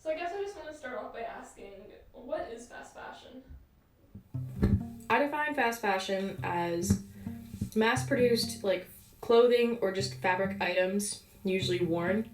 So I guess I just want to start off by asking, what is fast fashion? I define fast fashion as mass produced like clothing or just fabric items, usually worn,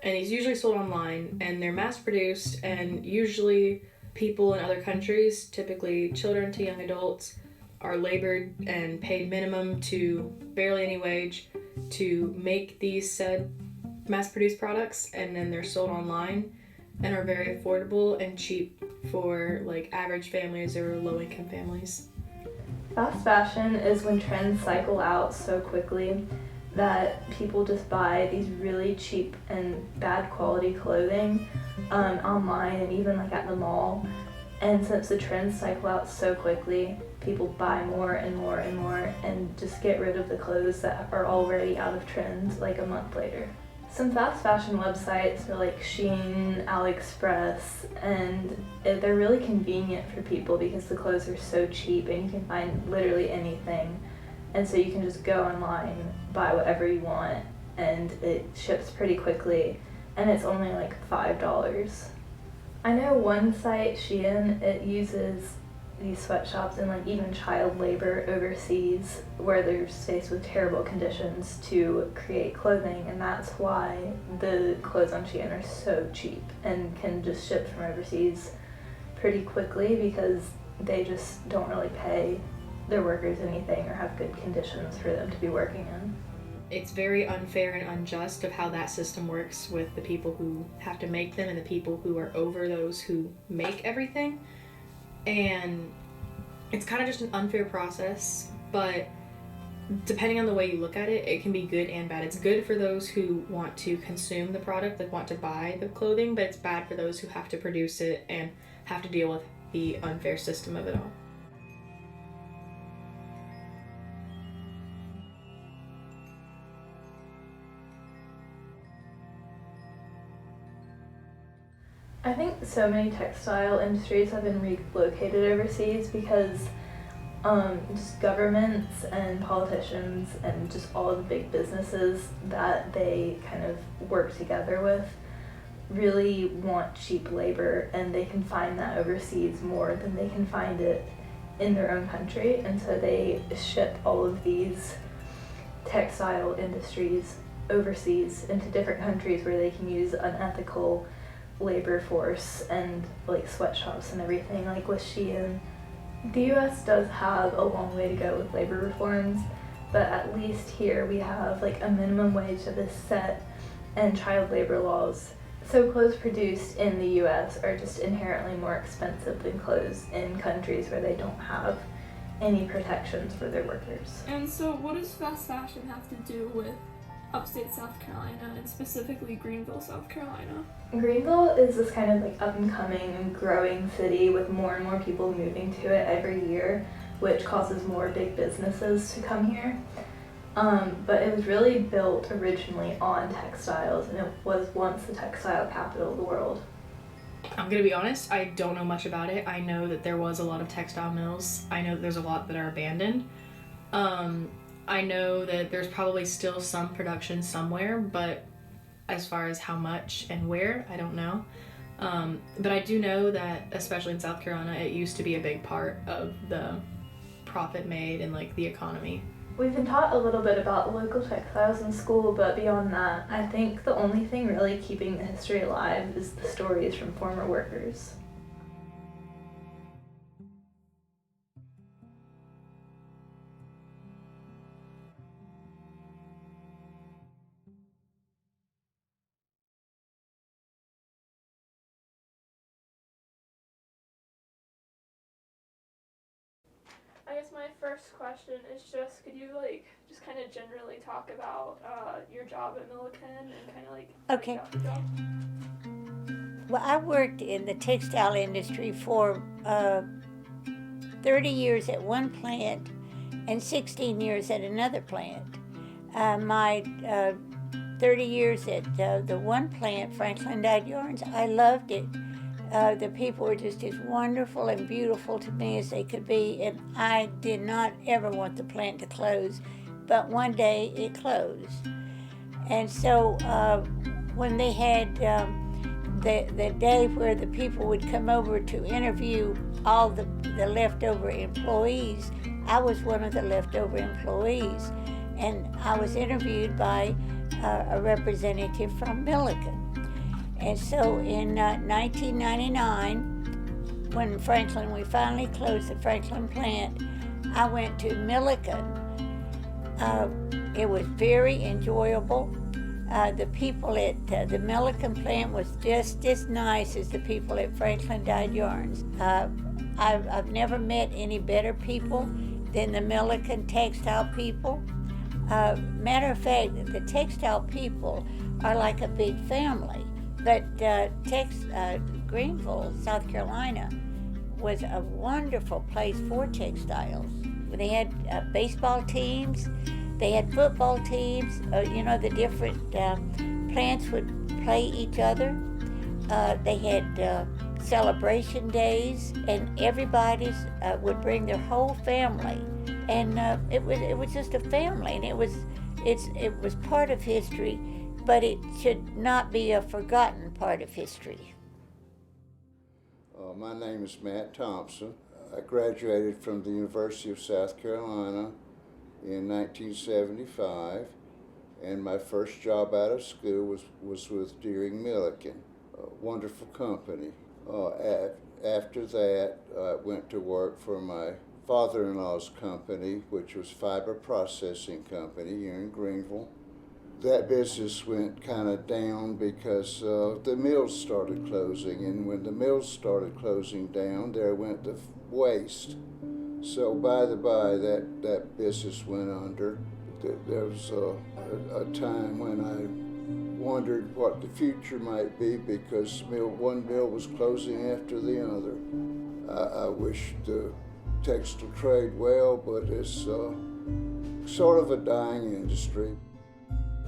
and these usually sold online, and they're mass produced, and usually people in other countries, typically children to young adults, are labored and paid minimum to barely any wage to make these said mass produced products, and then they're sold online and are very affordable and cheap for like average families or low income families. Fast fashion is when trends cycle out so quickly that people just buy these really cheap and bad quality clothing online and even like at the mall. And since the trends cycle out so quickly, people buy more and more and more and just get rid of the clothes that are already out of trend like a month later. Some fast fashion websites are like Shein, AliExpress, and they're really convenient for people because the clothes are so cheap and you can find literally anything. And so you can just go online, buy whatever you want, and it ships pretty quickly, and it's only like $5. I know one site, Shein, it uses these sweatshops and like even child labor overseas where they're faced with terrible conditions to create clothing, and that's why the clothes on Shein are so cheap and can just ship from overseas pretty quickly because they just don't really pay their workers anything or have good conditions for them to be working in. It's very unfair and unjust of how that system works with the people who have to make them and the people who are over those who make everything. And it's kind of just an unfair process, but depending on the way you look at it, it can be good and bad. It's good for those who want to consume the product, like want to buy the clothing, but it's bad for those who have to produce it and have to deal with the unfair system of it all. I think so many textile industries have been relocated overseas because just governments and politicians and just all of the big businesses that they kind of work together with really want cheap labor, and they can find that overseas more than they can find it in their own country, and so they ship all of these textile industries overseas into different countries where they can use unethical labor force and like sweatshops and everything like with Shein. The US does have a long way to go with labor reforms, but at least here we have like a minimum wage that is set and child labor laws. So clothes produced in the US are just inherently more expensive than clothes in countries where they don't have any protections for their workers. And so, what does fast fashion have to do with upstate South Carolina and specifically Greenville, South Carolina? Greenville is this kind of like up and coming and growing city with more and more people moving to it every year, which causes more big businesses to come here. But it was really built originally on textiles, and it was once the textile capital of the world. I'm gonna be honest, I don't know much about it. I know that there was a lot of textile mills. I know that there's a lot that are abandoned. I know that there's probably still some production somewhere, but as far as how much and where, I don't know. But I do know that, especially in South Carolina, it used to be a big part of the profit made and like the economy. We've been taught a little bit about local textiles in school, but beyond that, I think the only thing really keeping the history alive is the stories from former workers. I guess my first question is just, could you just kind of generally talk about your job at Milliken and kind of Okay. break out your job? Well, I worked in the textile industry for 30 years at one plant and 16 years at another plant. My 30 years at the one plant, Franklin Dyed Yarns, I loved it. The people were just as wonderful and beautiful to me as they could be, and I did not ever want the plant to close, but one day it closed. And so when they had the day where the people would come over to interview all the leftover employees, I was one of the leftover employees, and I was interviewed by a representative from Milliken. And so in 1999, when we finally closed the Franklin plant, I went to Milliken. It was very enjoyable. The people at the Milliken plant was just as nice as the people at Franklin Dyed Yarns. I've never met any better people than the Milliken textile people. Matter of fact, the textile people are like a big family. But Greenville, South Carolina, was a wonderful place for textiles. They had baseball teams, they had football teams. The different plants would play each other. They had celebration days, and everybody would bring their whole family, and it was just a family, and it was part of history, but it should not be a forgotten part of history. My name is Matt Thompson. I graduated from the University of South Carolina in 1975, and my first job out of school was with Deering Milliken, a wonderful company. After that, I went to work for my father-in-law's company, which was Fiber Processing Company here in Greenville. That business went kind of down because the mills started closing, and when the mills started closing down, there went the waste. So by the by, that business went under. There was a time when I wondered what the future might be because one mill was closing after the other. I wish the textile trade well, but it's sort of a dying industry.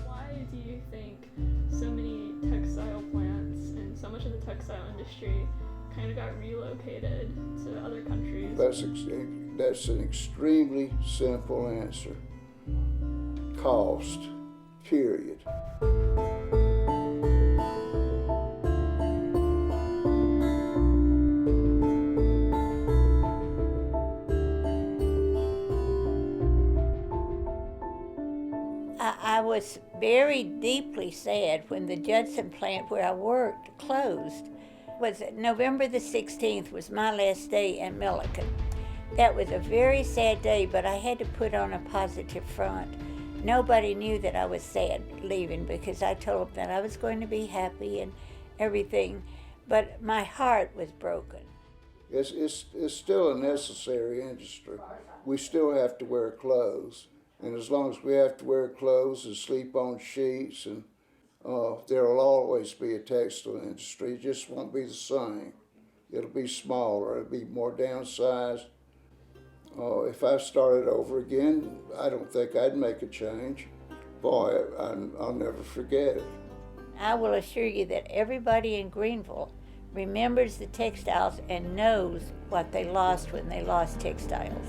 Why do you think so many textile plants and so much of the textile industry kind of got relocated to other countries? That's an extremely simple answer. Cost, period. I was very deeply sad when the Judson plant where I worked closed. November the 16th was my last day at Milliken. That was a very sad day, but I had to put on a positive front. Nobody knew that I was sad leaving because I told them that I was going to be happy and everything, but my heart was broken. It's still a necessary industry. We still have to wear clothes, and as long as we have to wear clothes and sleep on sheets, and there will always be a textile industry. It just won't be the same. It'll be smaller. It'll be more downsized. If I started over again, I don't think I'd make a change. Boy, I'll never forget it. I will assure you that everybody in Greenville remembers the textiles and knows what they lost when they lost textiles.